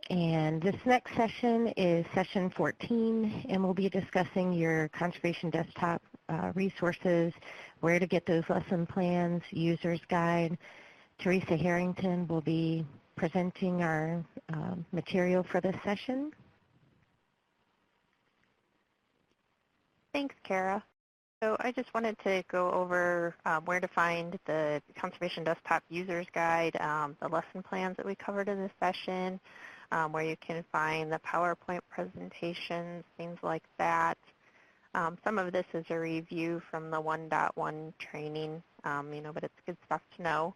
And this next session is session 14, and we'll be discussing your conservation desktop resources, where to get those lesson plans, user's guide. Teresa Harrington will be presenting our material for this session. Thanks, Kara. So I just wanted to go over where to find the Conservation Desktop User's Guide, the lesson plans that we covered in this session, where you can find the PowerPoint presentations, things like that. Some of this is a review from the 1.1 training, but it's good stuff to know.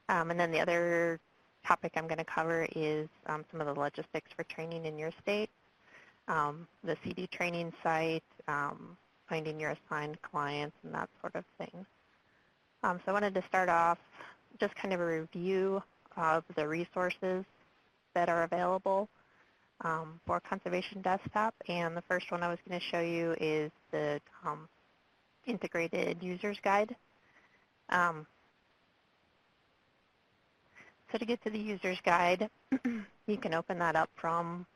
And then the other topic I'm going to cover is some of the logistics for training in your state, the CD training site, finding your assigned clients, and that sort of thing. So I wanted to start off just kind of a review of the resources that are available for Conservation Desktop. And the first one I was going to show you is the Integrated User's Guide. So to get to the User's Guide, you can open that up from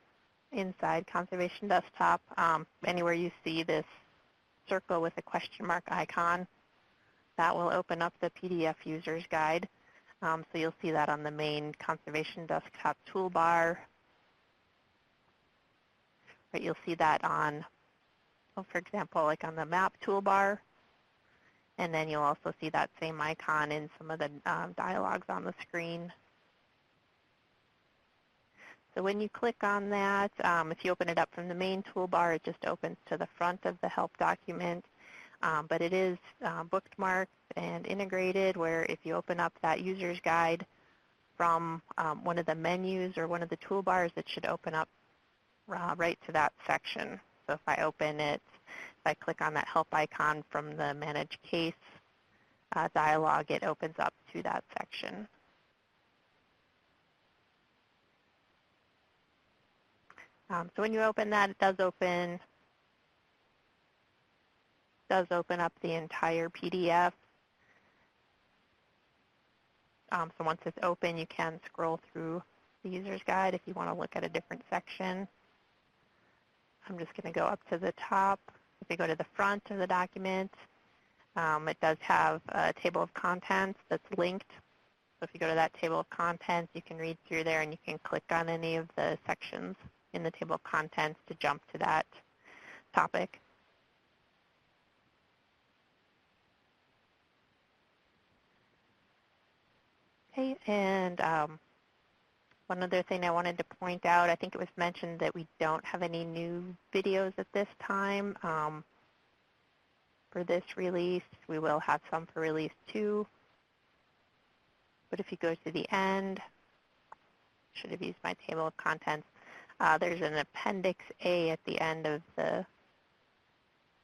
inside Conservation Desktop. Anywhere you see this circle with a question mark icon, that will open up the PDF User's Guide. So you'll see that on the main Conservation Desktop toolbar. But you'll see that on, for example, like on the map toolbar. And then you'll also see that same icon in some of the dialogues on the screen. So when you click on that, if you open it up from the main toolbar, it just opens to the front of the help document. But it is bookmarked and integrated, where if you open up that user's guide from one of the menus or one of the toolbars, it should open up right to that section. So if I open it, if I click on that help icon from the Manage Case dialog, it opens up to that section. So when you open that, it does open up the entire PDF. So once it's open, you can scroll through the user's guide if you want to look at a different section. I'm just going to go up to the top. If you go to the front of the document, it does have a table of contents that's linked. So if you go to that table of contents, you can read through there and you can click on any of the sections in the table of contents to jump to that topic. Okay, and one other thing I wanted to point out, I think it was mentioned that we don't have any new videos at this time for this release. We will have some for release 2. But if you go to the end, should have used my table of contents, there's an Appendix A at the end of the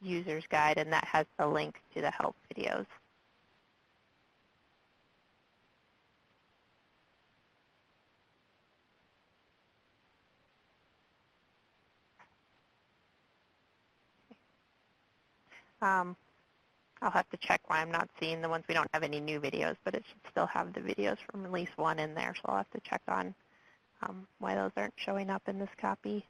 user's guide, and that has the link to the help videos. I'll have to check why I'm not seeing the ones. We don't have any new videos, but it should still have the videos from release 1 in there, so I'll have to check on why those aren't showing up in this copy.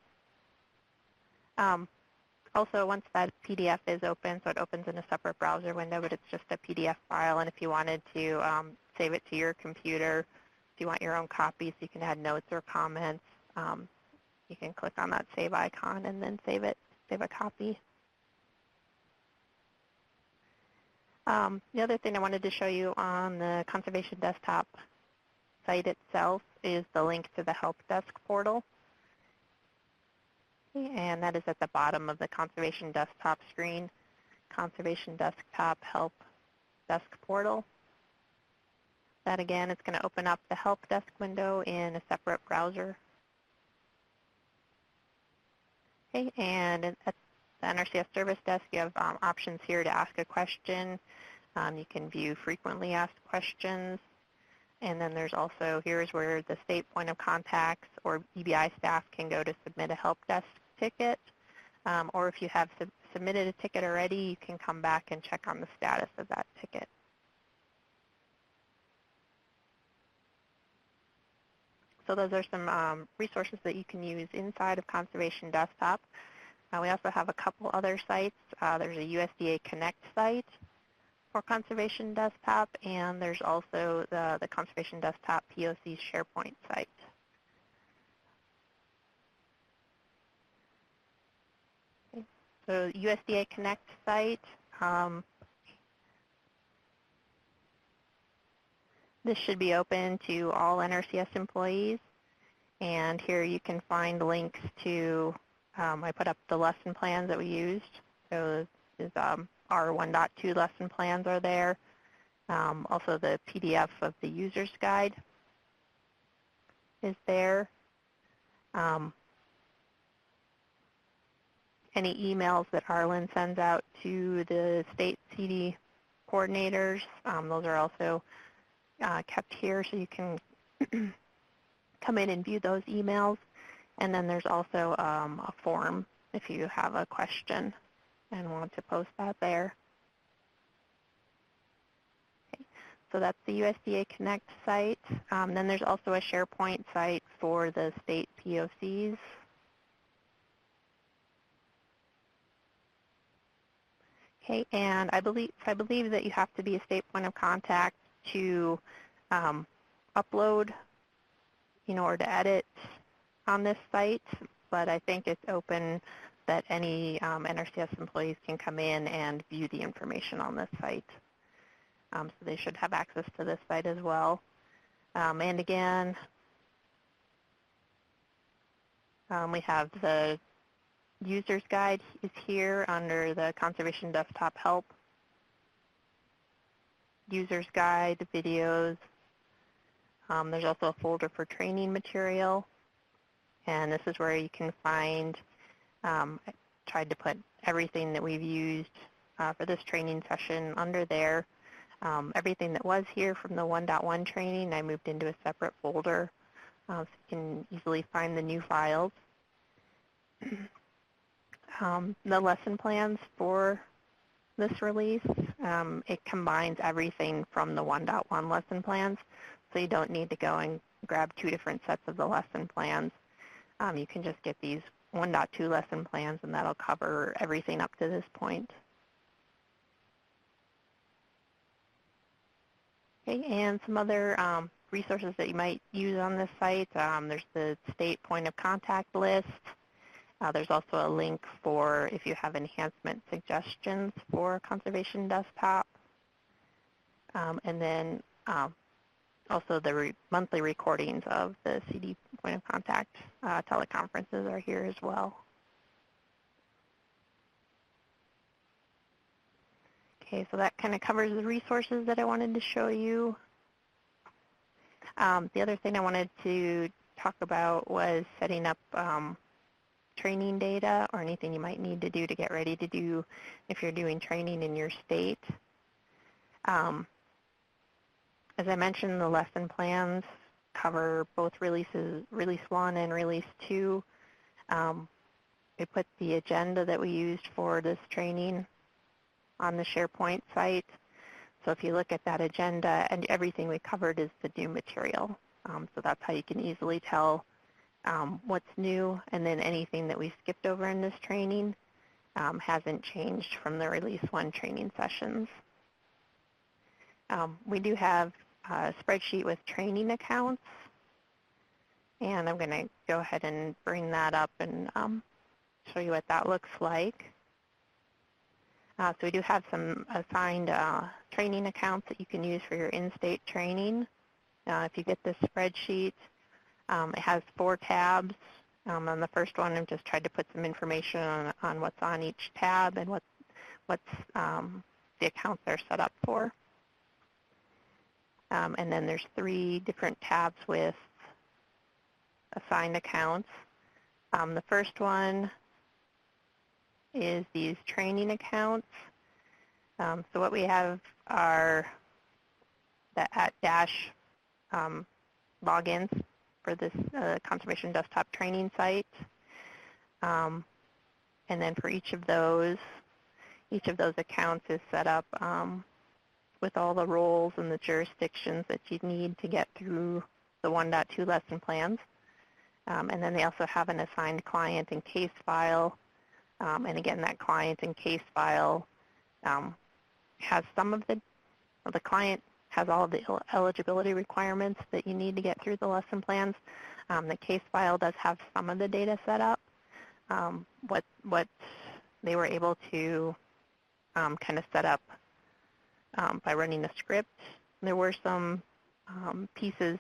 Also, once that PDF is open, so it opens in a separate browser window, but it's just a PDF file, and if you wanted to save it to your computer, if you want your own copy so you can add notes or comments, you can click on that save icon and then save a copy. The other thing I wanted to show you on the Conservation Desktop site itself is the link to the Help Desk portal. And that is at the bottom of the Conservation Desktop screen, Conservation Desktop Help Desk portal. That again, it's going to open up the Help Desk window in a separate browser. Okay, and at the NRCS Service Desk, you have options here to ask a question. You can view frequently asked questions. And then there's also, here's where the state point of contacts or EBI staff can go to submit a help desk ticket. Or if you have submitted a ticket already, you can come back and check on the status of that ticket. So those are some resources that you can use inside of Conservation Desktop. We also have a couple other sites. There's a USDA Connect site for Conservation Desktop, and there's also the Conservation Desktop POC SharePoint site. Okay. So USDA Connect site, this should be open to all NRCS employees, and here you can find links to, I put up the lesson plans that we used. So this is, our 1.2 lesson plans are there. Also the PDF of the user's guide is there. Any emails that Arlen sends out to the state CD coordinators, those are also kept here, so you can come in and view those emails. And then there's also a form if you have a question and want to post that there. Okay. So that's the USDA Connect site. Then there's also a SharePoint site for the state POCs. Okay, and I believe that you have to be a state point of contact to upload, or to edit on this site, but I think it's open that any NRCS employees can come in and view the information on this site. So they should have access to this site as well. And again, we have the user's guide is here under the Conservation Desktop Help. User's guide, videos. There's also a folder for training material. And this is where you can find, I tried to put everything that we've used for this training session under there. Everything that was here from the 1.1 training, I moved into a separate folder so you can easily find the new files. The lesson plans for this release, it combines everything from the 1.1 lesson plans, so you don't need to go and grab two different sets of the lesson plans. You can just get these 1.2 lesson plans, and that'll cover everything up to this point. Okay, and some other resources that you might use on this site. There's the state point of contact list. There's also a link for if you have enhancement suggestions for Conservation Desktop. And then also the monthly recordings of the CD point of contact teleconferences are here as well. Okay, so that kind of covers the resources that I wanted to show you. The other thing I wanted to talk about was setting up training data or anything you might need to do to get ready to do if you're doing training in your state. As I mentioned, the lesson plans cover both releases, Release 1 and Release 2. We put the agenda that we used for this training on the SharePoint site. So if you look at that agenda, and everything we covered is the new material. So that's how you can easily tell what's new, and then anything that we skipped over in this training hasn't changed from the Release 1 training sessions. We do have a spreadsheet with training accounts, and I'm going to go ahead and bring that up and show you what that looks like. So we do have some assigned training accounts that you can use for your in-state training. If you get this spreadsheet, it has 4 tabs. On the first one, I've just tried to put some information on what's on each tab and what's the accounts are set up for. And then there's 3 different tabs with assigned accounts. The first one is these training accounts. So what we have are the @dash logins for this Conservation Desktop training site. And then for each of those accounts is set up with all the roles and the jurisdictions that you need to get through the 1.2 lesson plans. And then they also have an assigned client and case file. And again, that client and case file has some of the client has all of the eligibility requirements that you need to get through the lesson plans. The case file does have some of the data set up. What they were able to kind of set up by running a script. There were some pieces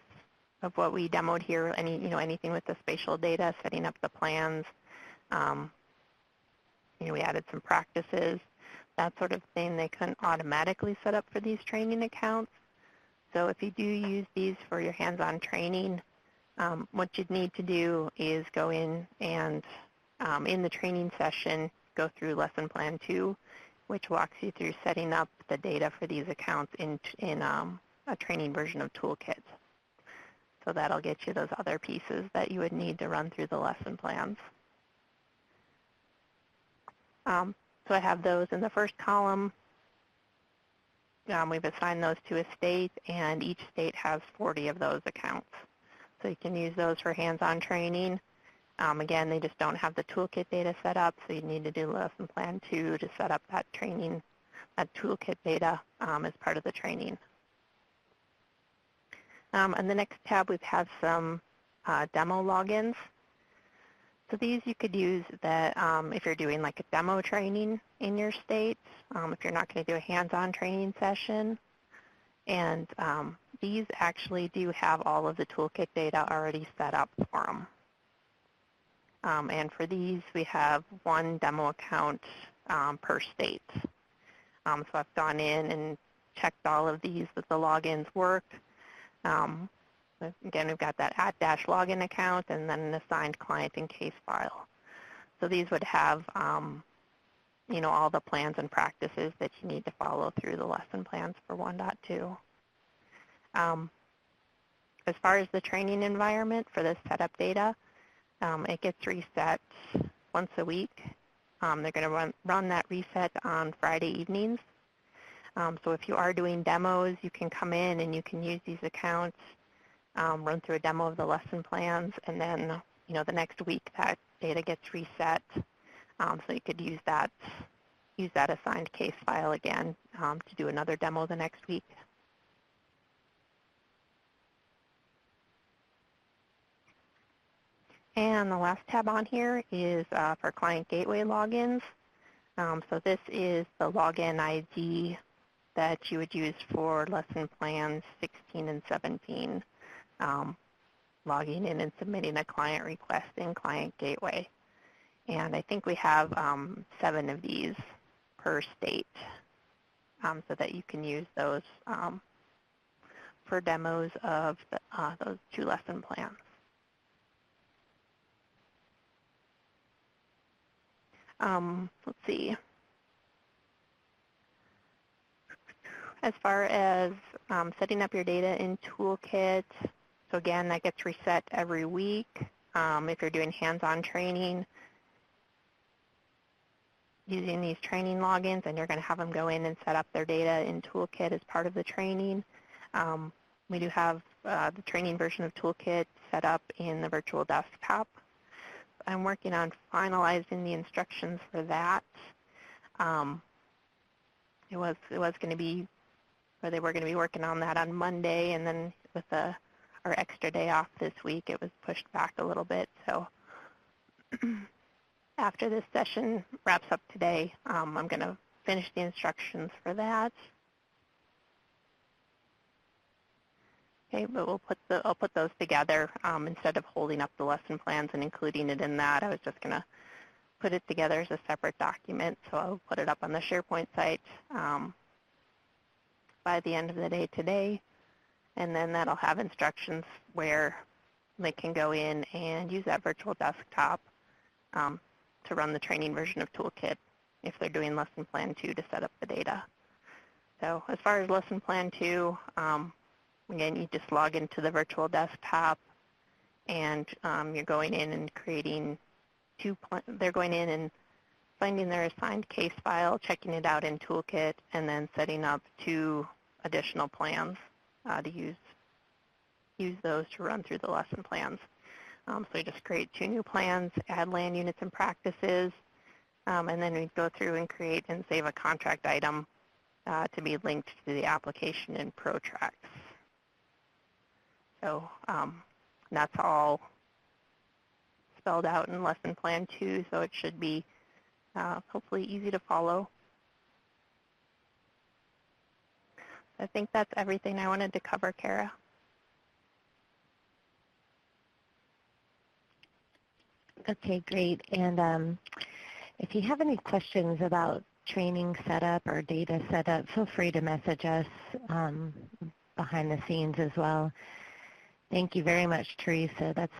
of what we demoed here, anything with the spatial data, setting up the plans. We added some practices, that sort of thing. They couldn't automatically set up for these training accounts. So if you do use these for your hands-on training, what you'd need to do is go in and in the training session, go through Lesson Plan 2, which walks you through setting up the data for these accounts in a training version of Toolkit. So that'll get you those other pieces that you would need to run through the lesson plans. So I have those in the first column. We've assigned those to a state, and each state has 40 of those accounts. So you can use those for hands-on training. Again, they just don't have the Toolkit data set up, so you need to do Lesson Plan 2 to set up that training, that Toolkit data as part of the training. On the next tab, we've had some demo logins. So these you could use that if you're doing like a demo training in your state, if you're not going to do a hands-on training session. And these actually do have all of the Toolkit data already set up for them. And for these, we have one demo account per state. So I've gone in and checked all of these that the logins work. Again, we've got that @login account and then an assigned client and case file. So these would have, all the plans and practices that you need to follow through the lesson plans for 1.2. As far as the training environment for this setup data, it gets reset once a week. They're going to run that reset on Friday evenings. So if you are doing demos, you can come in and you can use these accounts, run through a demo of the lesson plans, and then the next week that data gets reset. So you could use that assigned case file again to do another demo the next week. And the last tab on here is for Client Gateway logins. So this is the login ID that you would use for lesson plans 16 and 17, logging in and submitting a client request in Client Gateway. And I think we have 7 of these per state, so that you can use those for demos of those 2 lesson plans. Let's see. As far as setting up your data in Toolkit, so again, that gets reset every week. If you're doing hands-on training using these training logins, and you're going to have them go in and set up their data in Toolkit as part of the training. We do have the training version of Toolkit set up in the virtual desktop. I'm working on finalizing the instructions for that. It was going to be, or they were going to be working on that on Monday, and then with our extra day off this week, it was pushed back a little bit. So after this session wraps up today, I'm going to finish the instructions for that. Okay, but I'll put those together instead of holding up the lesson plans and including it in that. I was just going to put it together as a separate document, so I'll put it up on the SharePoint site by the end of the day today, and then that'll have instructions where they can go in and use that virtual desktop to run the training version of Toolkit if they're doing Lesson Plan 2 to set up the data. So as far as Lesson Plan 2, again, you just log into the virtual desktop, and you're going in and creating they're going in and finding their assigned case file, checking it out in Toolkit, and then setting up 2 additional plans to use use those to run through the lesson plans. So we just create 2 new plans, add land units and practices, and then we'd go through and create and save a contract item to be linked to the application in ProTrax. So that's all spelled out in Lesson Plan 2, so it should be hopefully easy to follow. I think that's everything I wanted to cover, Kara. Okay, great. And if you have any questions about training setup or data setup, feel free to message us behind the scenes as well. Thank you very much, Teresa. That's